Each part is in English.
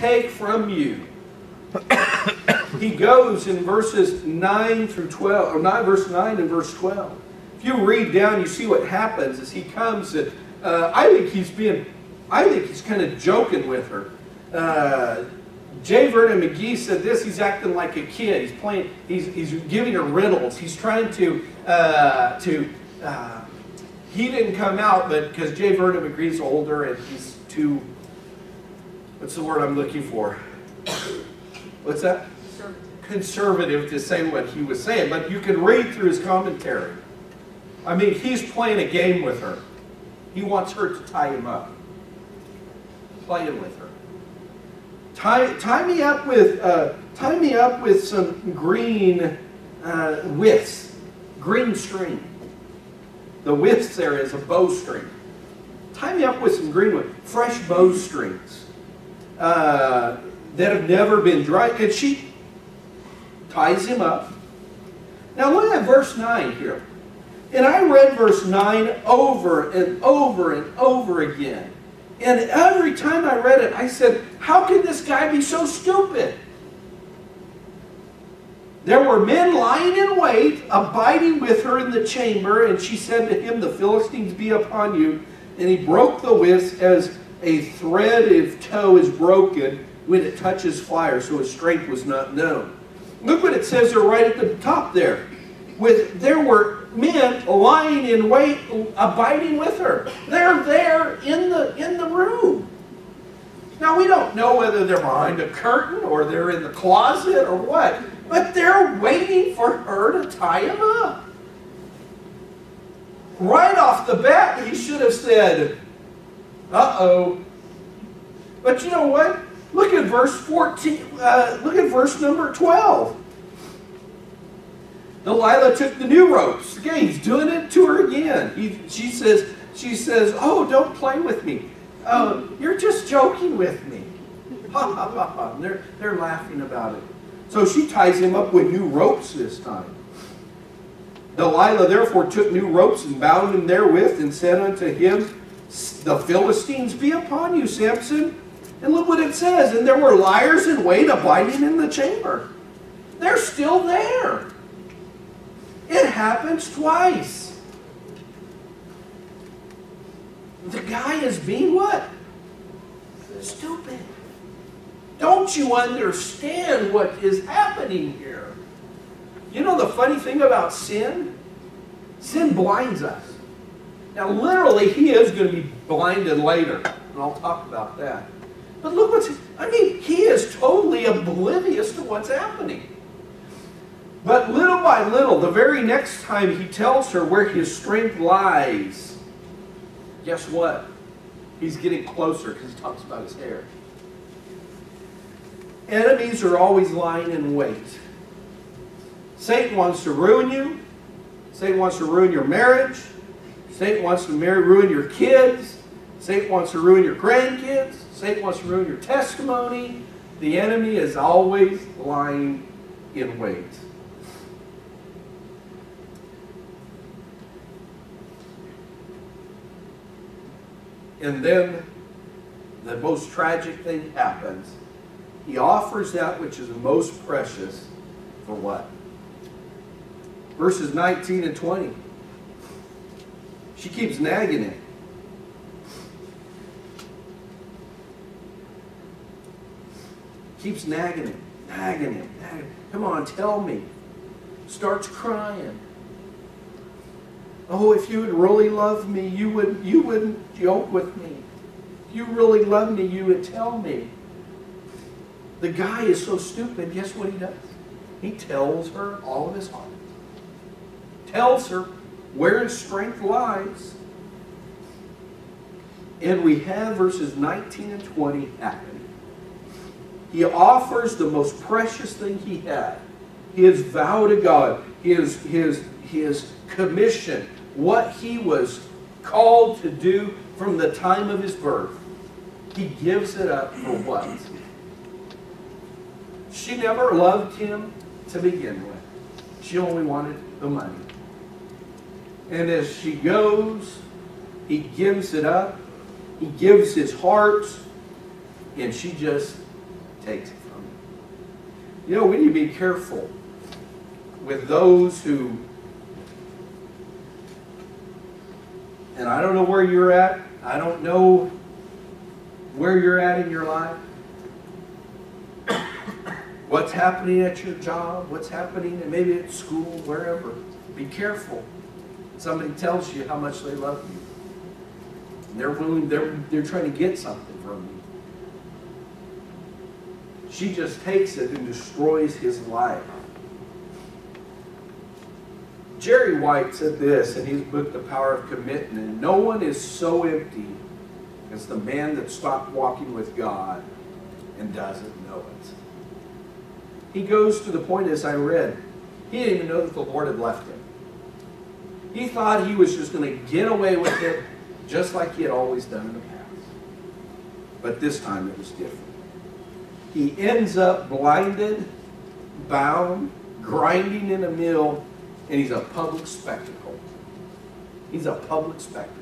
take from you. He goes in verses 9 through 12, or verse 9 and verse 12. If you read down, you see what happens as he comes. And I think he's kind of joking with her. J. Vernon McGee said this: he's acting like a kid. He's playing. He's giving her riddles. He's trying to. He didn't come out, but because J. Vernon McGee's older and he's too. What's the word I'm looking for? What's that? Conservative to say what he was saying, but you can read through his commentary. I mean, he's playing a game with her. He wants her to tie him up. Playing with her. Tie me up with some green withs, green string. The withs there is a bowstring. Tie me up with some green, fresh bowstrings that have never been dried. And she ties him up. Now look at verse 9 here. And I read verse 9 over and over and over again. And every time I read it, I said, how can this guy be so stupid? There were men lying in wait, abiding with her in the chamber, and she said to him, the Philistines be upon you. And he broke the withs as a thread of tow is broken when it touches fire, so his strength was not known. Look what it says there right at the top there. There were men lying in wait, abiding with her. They're there in the room. Now we don't know whether they're behind a curtain or they're in the closet or what, but they're waiting for her to tie him up. Right off the bat, he should have said, uh-oh. But you know what? Look at verse 14. Look at verse number 12. Delilah took the new ropes. Again, he's doing it to her again. She says, oh, don't play with me. You're just joking with me. Ha, ha, ha, ha. They're laughing about it. So she ties him up with new ropes this time. Delilah therefore took new ropes and bound him therewith and said unto him, the Philistines be upon you, Samson. And look what it says. And there were liars in wait abiding in the chamber. They're still there. It happens twice. The guy is being what? Stupid. Don't you understand what is happening here? You know the funny thing about sin? Sin blinds us. Now literally he is going to be blinded later. And I'll talk about that. But look he is totally oblivious to what's happening. But little by little, the very next time he tells her where his strength lies, guess what? He's getting closer because he talks about his hair. Enemies are always lying in wait. Satan wants to ruin you. Satan wants to ruin your marriage. Satan wants to ruin your kids. Satan wants to ruin your grandkids. Satan wants to ruin your testimony. The enemy is always lying in wait. And then the most tragic thing happens. He offers that which is most precious for what? Verses 19 and 20. She keeps nagging him. Keeps nagging him, nagging him, nagging him. Come on, tell me. Starts crying. Oh, if you would really love me, you wouldn't joke with me. If you really love me, you would tell me. The guy is so stupid, guess what he does? He tells her all of his heart. Tells her where his strength lies. And we have verses 19 and 20 happening. He offers the most precious thing he had. His vow to God. His commission. What he was called to do from the time of his birth. He gives it up for what? She never loved him to begin with. She only wanted the money. And as she goes, he gives it up. He gives his heart. And she just takes it from you. You know, we need to be careful with those who, and I don't know where you're at, I don't know where you're at in your life, what's happening at your job, what's happening maybe at school, wherever. Be careful. Somebody tells you how much they love you. And they're trying to get something from you. She just takes it and destroys his life. Jerry White said this in his book, The Power of Commitment: no one is so empty as the man that stopped walking with God and doesn't know it. He goes to the point, as I read, he didn't even know that the Lord had left him. He thought he was just going to get away with it just like he had always done in the past. But this time it was different. He ends up blinded, bound, grinding in a mill, and he's a public spectacle. He's a public spectacle.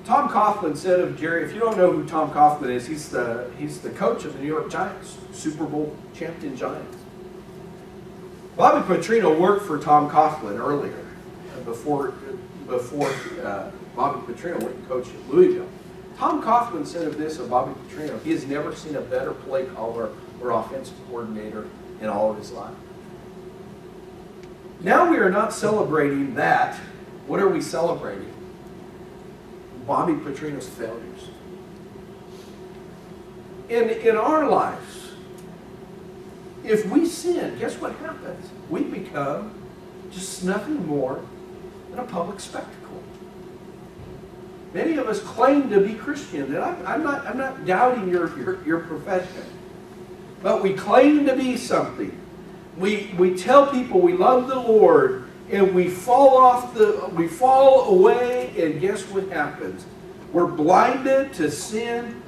Tom Coughlin said of Jerry, if you don't know who Tom Coughlin is, he's the coach of the New York Giants, Super Bowl champion Giants. Bobby Petrino worked for Tom Coughlin earlier, before Bobby Petrino went and coached at Louisville. Tom Coughlin said of this of Bobby Petrino, he has never seen a better play caller or offensive coordinator in all of his life. Now we are not celebrating that. What are we celebrating? Bobby Petrino's failures. In our lives, if we sin, guess what happens? We become just nothing more than a public spectacle. Many of us claim to be Christian, and I'm not doubting your profession, but we claim to be something. We tell people we love the Lord, and we fall away, and guess what happens? We're blinded to sin.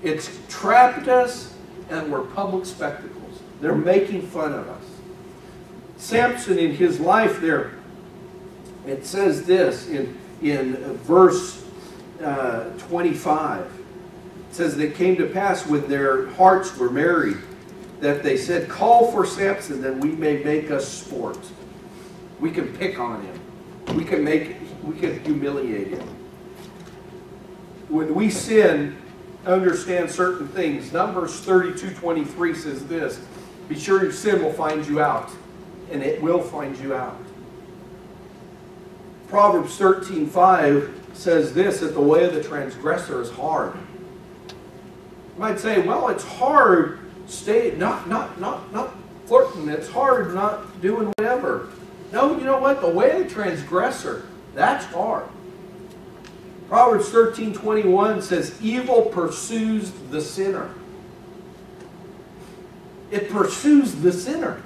It's trapped us, and we're public spectacles. They're making fun of us. Samson, in his life there, it says this in verse 25. It says, "That came to pass when their hearts were merry, that they said, call for Samson, that we may make us sport." We can pick on him. We can humiliate him. When we sin, understand certain things. Numbers 32:23 says this: be sure your sin will find you out, and it will find you out. Proverbs 13:5 says this, that the way of the transgressor is hard. You might say, well, it's hard not flirting. It's hard not doing whatever. No, you know what? The way of the transgressor, that's hard. Proverbs 13:21 says, evil pursues the sinner. It pursues the sinner.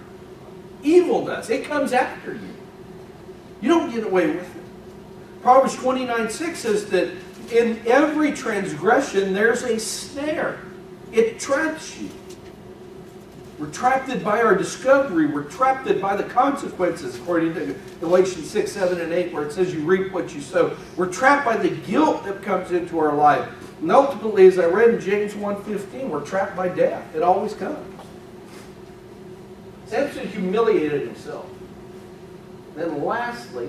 Evil does. It comes after you. You don't get away with it. Proverbs 29:6 says that in every transgression there's a snare. It traps you. We're trapped by our discovery. We're trapped by the consequences, according to Galatians 6, 7, and 8, where it says you reap what you sow. We're trapped by the guilt that comes into our life. And ultimately, as I read in James 1:15, we're trapped by death. It always comes. Samson humiliated himself. Then lastly,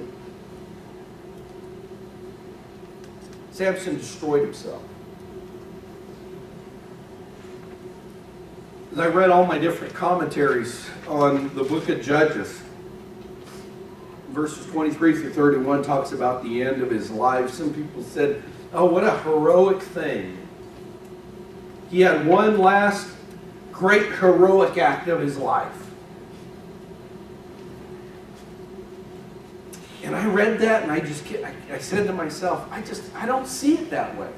Samson destroyed himself. As I read all my different commentaries on the book of Judges, verses 23 through 31 talks about the end of his life. Some people said, oh, what a heroic thing. He had one last great heroic act of his life. And I read that and I said to myself, I don't see it that way.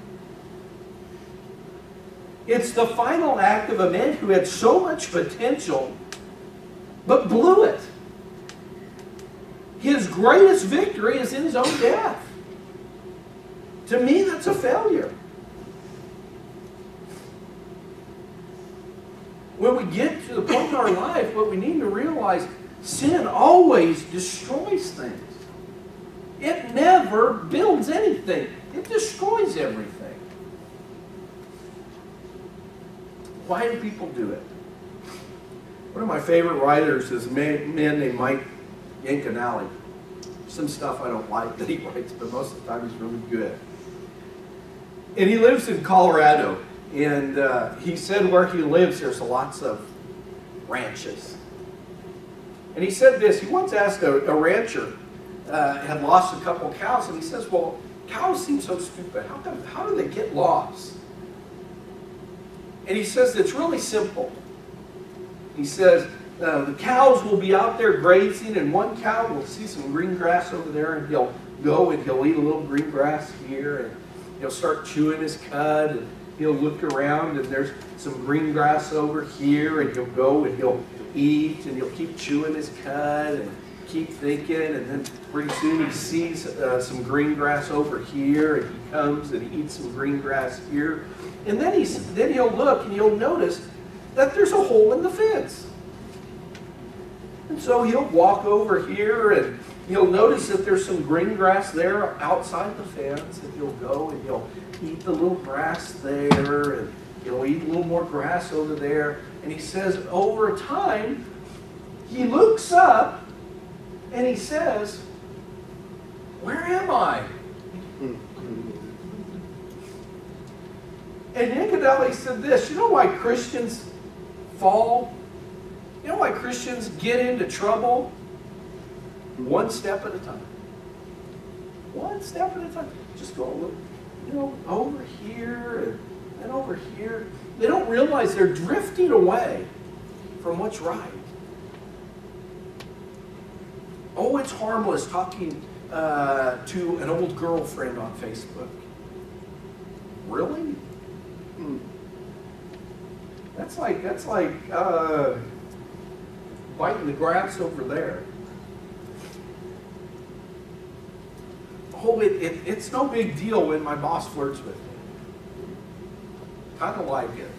It's the final act of a man who had so much potential, but blew it. His greatest victory is in his own death. To me, that's a failure. When we get to the point in our life, what we need to realize, sin always destroys things. It never builds anything. It destroys everything. Why do people do it? One of my favorite writers is a man named Mike Yankonelli. Some stuff I don't like that he writes, but most of the time he's really good. And he lives in Colorado. And he said where he lives, there's lots of ranches. And he said this, he once asked a rancher, had lost a couple cows, and he says, well, cows seem so stupid. How do they get lost? And he says it's really simple. He says the cows will be out there grazing, and one cow will see some green grass over there, and he'll go and he'll eat a little green grass here, and he'll start chewing his cud, and he'll look around, and there's some green grass over here, and he'll go and he'll eat, and he'll keep chewing his cud, and keep thinking, and then pretty soon he sees some green grass over here, and he comes and he eats some green grass here, and then he'll look and he'll notice that there's a hole in the fence. And so he'll walk over here and he'll notice that there's some green grass there outside the fence, and he'll go and he'll eat the little grass there, and he'll eat a little more grass over there. And he says over time, he looks up and he says, where am I? And Yankonelli said this, you know why Christians fall? You know why Christians get into trouble? One step at a time. One step at a time. Just go, look, you know, over here and over here. They don't realize they're drifting away from what's right. Oh, it's harmless talking to an old girlfriend on Facebook. Really? That's like biting the grass over there. Oh, it's no big deal when my boss flirts with me. Kind of like it.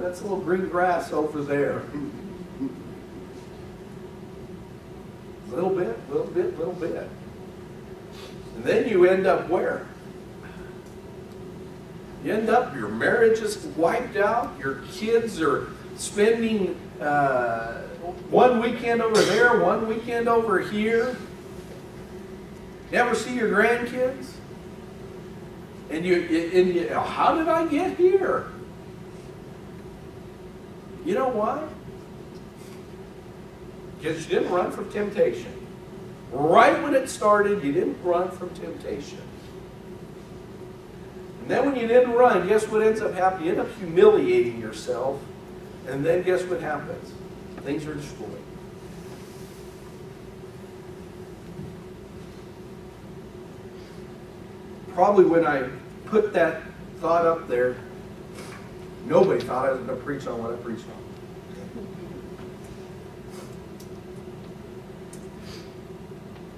That's a little green grass over there. Little bit, little bit, little bit. And then you end up where? You end up, your marriage is wiped out, your kids are spending one weekend over there, one weekend over here. You ever see your grandkids? And you how did I get here? You know why? Because you didn't run from temptation. Right when it started, you didn't run from temptation. And then when you didn't run, guess what ends up happening? You end up humiliating yourself. And then guess what happens? Things are destroyed. Probably when I put that thought up there, nobody thought I was going to preach on what I preached on.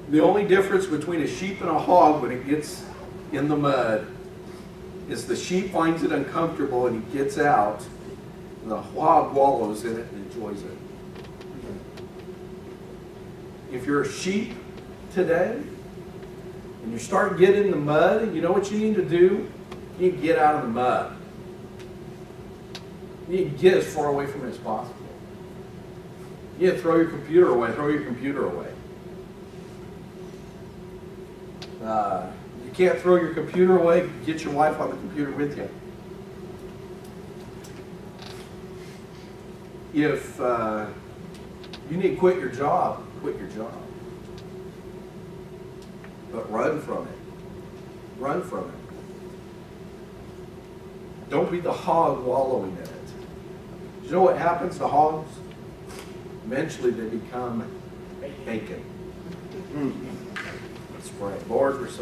The only difference between a sheep and a hog when it gets in the mud is the sheep finds it uncomfortable and he gets out, and the hog wallows in it and enjoys it. If you're a sheep today and you start getting in the mud, you know what you need to do? You need to get out of the mud. You need to get as far away from it as possible. You need to throw your computer away. Throw your computer away. You can't throw your computer away. Get your wife on the computer with you. If you need to quit your job, quit your job. But run from it. Run from it. Don't be the hog wallowing in it. You know what happens to hogs? Eventually they become bacon. Let's pray. Lord, we're so